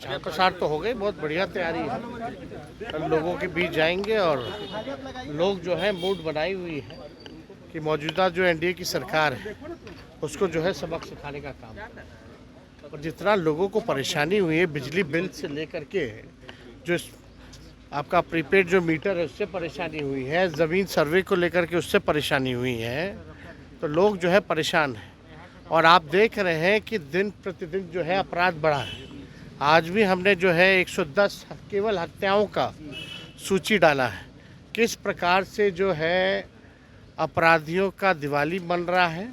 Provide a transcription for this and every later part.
प्रचार प्रसार तो हो गई, बहुत बढ़िया तैयारी है। हम लोगों के बीच जाएंगे और लोग जो है मूड बनाई हुई है कि मौजूदा जो एनडीए की सरकार है उसको जो है सबक सिखाने का काम है। और जितना लोगों को परेशानी हुई है बिजली बिल से लेकर के, जो आपका प्रीपेड जो मीटर है उससे परेशानी हुई है, ज़मीन सर्वे को लेकर के उससे परेशानी हुई है, तो लोग जो है परेशान हैं। और आप देख रहे हैं कि दिन प्रतिदिन जो है अपराध बढ़ा है। आज भी हमने जो है 110 केवल हत्याओं का सूची डाला है। किस प्रकार से जो है अपराधियों का दिवाली बन रहा है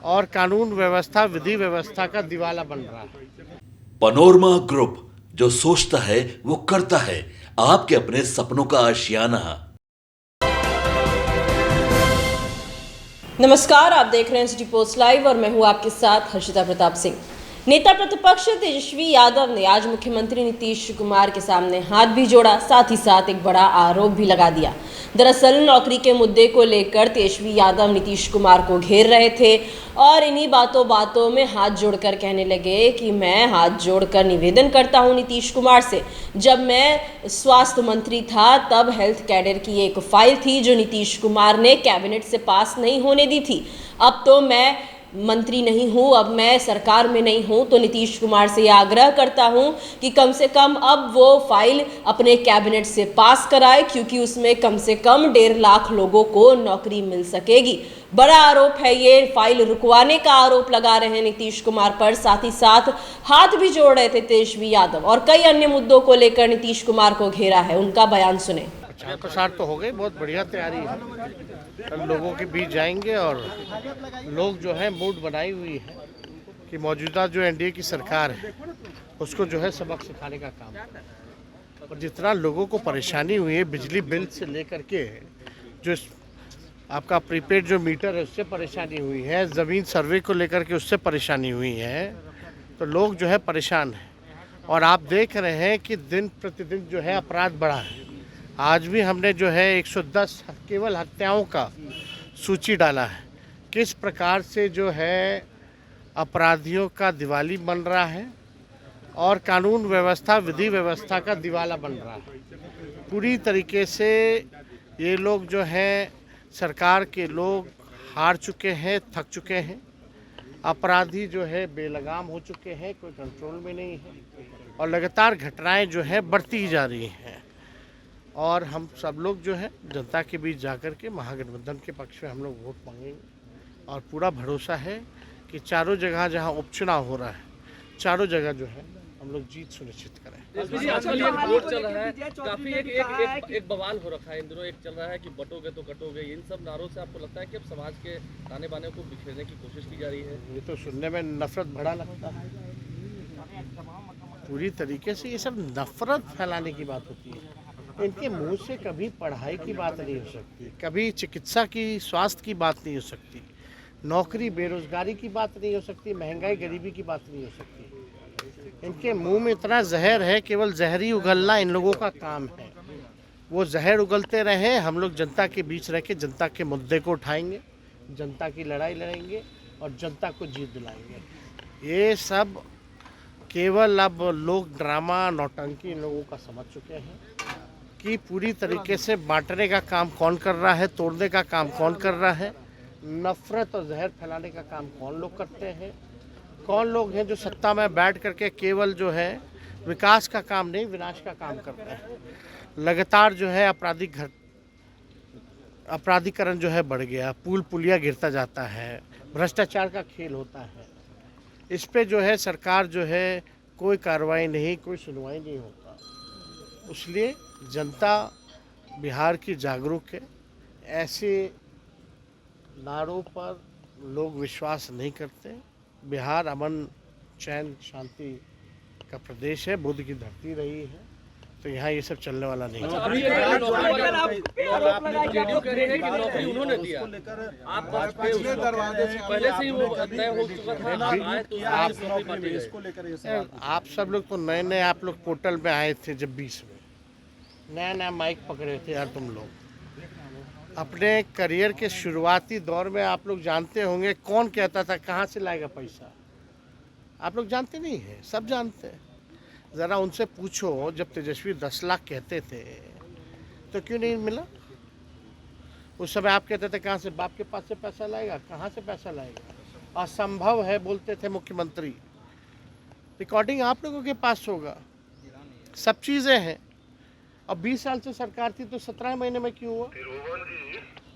और कानून व्यवस्था विधि व्यवस्था का दिवाला बन रहा है। पनोरमा ग्रुप, जो सोचता है वो करता है। आपके अपने सपनों का आशियाना। नमस्कार, आप देख रहे हैं सिटी पोस्ट लाइव और मैं हूं आपके साथ हर्षिता प्रताप सिंह। नेता प्रतिपक्ष तेजस्वी यादव ने आज मुख्यमंत्री नीतीश कुमार के सामने हाथ भी जोड़ा, साथ ही साथ एक बड़ा आरोप भी लगा दिया। दरअसल नौकरी के मुद्दे को लेकर तेजस्वी यादव नीतीश कुमार को घेर रहे थे और इन्हीं बातों में हाथ जोड़कर कहने लगे कि मैं हाथ जोड़कर निवेदन करता हूं नीतीश कुमार से, जब मैं स्वास्थ्य मंत्री था तब हेल्थ कैडर की एक फाइल थी जो नीतीश कुमार ने कैबिनेट से पास नहीं होने दी थी। अब तो मैं मंत्री नहीं हूं, अब मैं सरकार में नहीं हूं, तो नीतीश कुमार से यह आग्रह करता हूं कि कम से कम अब वो फाइल अपने कैबिनेट से पास कराए, क्योंकि उसमें कम से कम 1.5 लाख लोगों को नौकरी मिल सकेगी। बड़ा आरोप है ये, फाइल रुकवाने का आरोप लगा रहे हैं नीतीश कुमार पर, साथ ही साथ हाथ भी जोड़ रहे थे तेजस्वी यादव और कई अन्य मुद्दों को लेकर नीतीश कुमार को घेरा है। उनका बयान सुने। प्रचार प्रसार तो हो गई, बहुत बढ़िया तैयारी है। हम लोगों के बीच जाएंगे और लोग जो है मूड बनाई हुई है कि मौजूदा जो एनडीए की सरकार है उसको जो है सबक सिखाने का काम है। और जितना लोगों को परेशानी हुई है बिजली बिल से लेकर के, जो आपका प्रीपेड जो मीटर है उससे परेशानी हुई है, ज़मीन सर्वे को लेकर के उससे परेशानी हुई है, तो लोग जो है परेशान हैं। और आप देख रहे हैं कि दिन प्रतिदिन जो है अपराध बढ़ा है। आज भी हमने जो है 110 केवल हत्याओं का सूची डाला है। किस प्रकार से जो है अपराधियों का दिवाली बन रहा है और कानून व्यवस्था विधि व्यवस्था का दिवाला बन रहा है। पूरी तरीके से ये लोग जो हैं, सरकार के लोग हार चुके हैं, थक चुके हैं। अपराधी जो है बेलगाम हो चुके हैं, कोई कंट्रोल में नहीं है और लगातार घटनाएं जो है बढ़ती ही जा रही हैं। और हम सब लोग जो है जनता के बीच जाकर के महागठबंधन के पक्ष में हम लोग वोट मांगेंगे और पूरा भरोसा है कि चारों जगह जहां उपचुनाव हो रहा है, चारों जगह जो है हम लोग जीत सुनिश्चित करें। आजकल ये वोट चल रहा है, काफी एक बवाल हो रखा है इन दिनों। एक चल रहा है कि बटोगे तो कटोगे। इन सब नारों से आपको लगता है कि अब समाज के ताने बाने को बिखेरने की कोशिश की जा रही है? ये तो सुनने में नफरत भरा लगता है। पूरी तरीके से ये सब नफरत फैलाने की बात होती है। इनके मुंह से कभी पढ़ाई की बात नहीं हो सकती, कभी चिकित्सा की, स्वास्थ्य की बात नहीं हो सकती, नौकरी बेरोजगारी की बात नहीं हो सकती, महंगाई गरीबी की बात नहीं हो सकती। इनके मुंह में इतना जहर है, केवल जहरी उगलना इन लोगों का काम है। वो जहर उगलते रहे, हम लोग जनता के बीच रह के जनता के मुद्दे को उठाएंगे, जनता की लड़ाई लड़ेंगे और जनता को जीत दिलाएंगे। ये सब केवल अब लोग ड्रामा नौटंकी इन लोगों का समझ चुके हैं कि पूरी तरीके से बांटने का काम कौन कर रहा है, तोड़ने का काम कौन कर रहा है, नफरत और जहर फैलाने का काम कौन लोग करते हैं, कौन लोग हैं जो सत्ता में बैठ करके केवल जो है विकास का काम नहीं विनाश का काम करते हैं। लगातार जो है अपराधीकरण जो है बढ़ गया, पुल पुलिया गिरता जाता है, भ्रष्टाचार का खेल होता है। इस पे जो है सरकार जो है कोई कार्रवाई नहीं, कोई सुनवाई नहीं होता। इसलिए जनता बिहार की जागरूक है। ऐसे नारों पर लोग विश्वास नहीं करते। बिहार अमन चैन शांति का प्रदेश है, बुद्ध की धरती रही है, तो यहाँ ये सब चलने वाला नहीं है। अभी जेडीयू कह रही है कि नौकरी उन्होंने दिया, आप पहले से ही वो तय हो चुका था। आप सब लोग तो नए नए आप लोग पोर्टल में आए थे, जब 20 में नया नया माइक पकड़े थे यार। तुम लोग अपने करियर के शुरुआती दौर में आप लोग जानते होंगे कौन कहता था कहाँ से लाएगा पैसा। आप लोग जानते नहीं हैं, सब जानते हैं। ज़रा उनसे पूछो, जब तेजस्वी 10 लाख कहते थे तो क्यों नहीं मिला? उस समय आप कहते थे कहाँ से बाप के पास से पैसा लाएगा, कहाँ से पैसा लाएगा, असंभव है बोलते थे मुख्यमंत्री। रिकॉर्डिंग आप लोगों के पास होगा, सब चीज़ें हैं। अब 20 साल से सरकार थी तो 17 महीने में क्यों हुआ,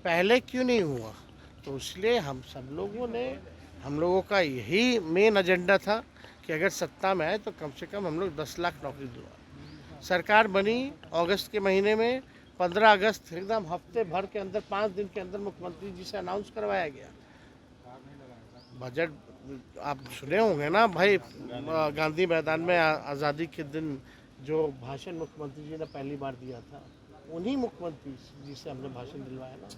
पहले क्यों नहीं हुआ? तो इसलिए हम लोगों का यही मेन एजेंडा था कि अगर सत्ता में आए तो कम से कम हम लोग 10 लाख नौकरी दिलवाएं। सरकार बनी अगस्त के महीने में, 15 अगस्त एकदम हफ्ते भर के अंदर, 5 दिन के अंदर मुख्यमंत्री जी से अनाउंस करवाया गया। बजट आप सुने होंगे ना भाई, गांधी मैदान में आज़ादी के दिन जो भाषण मुख्यमंत्री जी ने पहली बार दिया था, उन्हीं मुख्यमंत्री जी से हमने भाषण दिलवाया ना।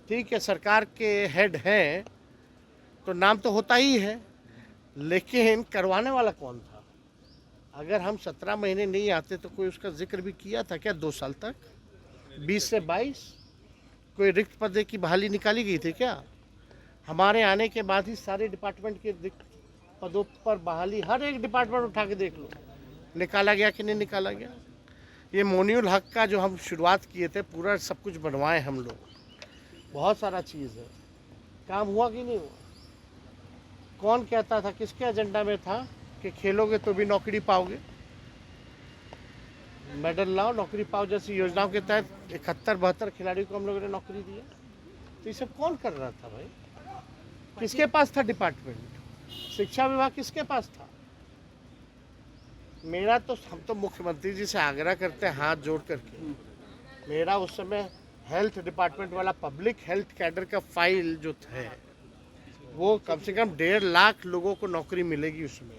ठीक है, सरकार के हेड हैं तो नाम तो होता ही है, लेकिन करवाने वाला कौन था? अगर हम 17 महीने नहीं आते तो कोई उसका जिक्र भी किया था क्या? 2 साल तक 20 से 22 कोई रिक्त पद की बहाली निकाली गई थी क्या? हमारे आने के बाद ही सारे डिपार्टमेंट के रिक्त पदों पर बहाली, हर एक डिपार्टमेंट उठा के देख लो, निकाला गया कि नहीं निकाला गया? ये मोनियुल हक का जो हम शुरुआत किए थे, पूरा सब कुछ बनवाए हम लोग, बहुत सारा चीज़ है, काम हुआ कि नहीं हुआ? कौन कहता था, किसके एजेंडा में था कि खेलोगे तो भी नौकरी पाओगे, मेडल लाओ नौकरी पाओ जैसी योजनाओं के तहत 71-72 खिलाड़ियों को हम लोगों ने नौकरी दिया? तो ये सब कौन कर रहा था भाई? किसके पास था डिपार्टमेंट? शिक्षा विभाग किसके पास था? मेरा तो, हम तो मुख्यमंत्री जी से आग्रह करते हैं हाथ जोड़ करके, मेरा उस समय हेल्थ डिपार्टमेंट वाला पब्लिक हेल्थ कैडर का फाइल जो है, वो कम से कम 1.5 लाख लोगों को नौकरी मिलेगी उसमें।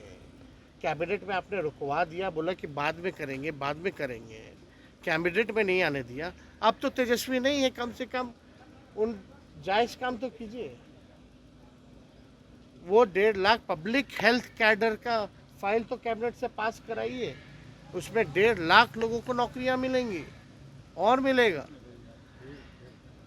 कैबिनेट में आपने रुकवा दिया, बोला कि बाद में करेंगे, बाद में करेंगे, कैबिनेट में नहीं आने दिया। अब तो तेजस्वी नहीं है, कम से कम उन जायज़ काम तो कीजिए। वो 1.5 लाख पब्लिक हेल्थ कैडर का फाइल तो कैबिनेट से पास कराइए, उसमें 1.5 लाख लोगों को नौकरियां मिलेंगी और मिलेगा।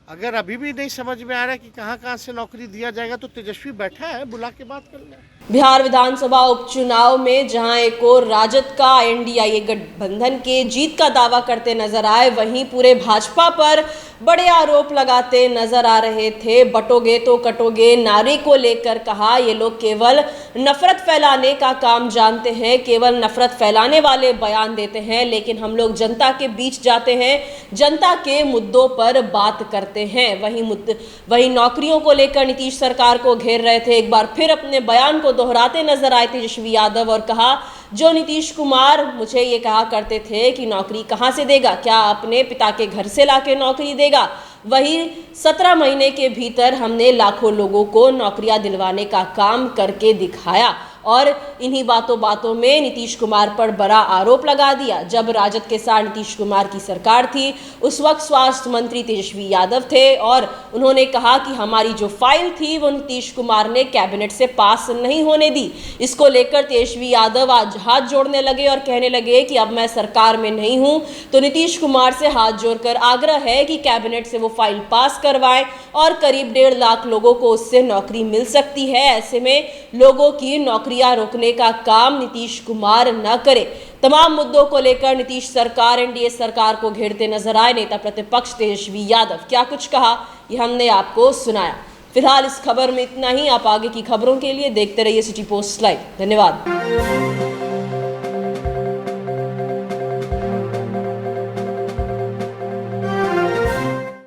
अगर अभी भी नहीं समझ में आ रहा है कि कहाँ से नौकरी दिया जाएगा, तो तेजस्वी बैठा है, बुला के बात कर ले। बिहार विधानसभा उपचुनाव में जहां एक और राजद का एनडीए गठबंधन के जीत का दावा करते नजर आए, वहीं पूरे भाजपा पर बड़े आरोप लगाते नजर आ रहे थे। बटोगे तो कटोगे नारे को लेकर कहा, ये लोग केवल नफरत फैलाने का काम जानते हैं, केवल नफरत फैलाने वाले बयान देते हैं, लेकिन हम लोग जनता के बीच जाते हैं, जनता के मुद्दों पर बात करते हैं। वहीं नौकरियों को लेकर नीतीश सरकार को घेर रहे थे। एक बार फिर अपने बयान को दोहराते नजर आए तेजस्वी यादव और कहा, जो नीतीश कुमार मुझे ये कहा करते थे कि नौकरी कहां से देगा, क्या अपने पिता के घर से लाके नौकरी देगा? वही 17 महीने के भीतर हमने लाखों लोगों को नौकरियां दिलवाने का काम करके दिखाया। और इन्हीं बातों में नीतीश कुमार पर बड़ा आरोप लगा दिया। जब राजद के साथ नीतीश कुमार की सरकार थी, उस वक्त स्वास्थ्य मंत्री तेजस्वी यादव थे और उन्होंने कहा कि हमारी जो फाइल थी वो नीतीश कुमार ने कैबिनेट से पास नहीं होने दी। इसको लेकर तेजस्वी यादव आज हाथ जोड़ने लगे और कहने लगे कि अब मैं सरकार में नहीं हूं, तो नीतीश कुमार से हाथ जोड़कर आग्रह है कि कैबिनेट से वो फाइल पास करवाएं और करीब 1.5 लाख लोगों को उससे नौकरी मिल सकती है। ऐसे में लोगों की नौकरियां रोकने का काम नीतीश कुमार न करे। तमाम मुद्दों को लेकर नीतीश सरकार, एनडीए सरकार को घेरते नजर आए नेता प्रतिपक्ष तेजस्वी यादव। क्या कुछ कहा, ये हमने आपको सुनाया। फिलहाल इस खबर में इतना ही। आप आगे की खबरों के लिए देखते रहिए सिटी पोस्ट लाइव। धन्यवाद।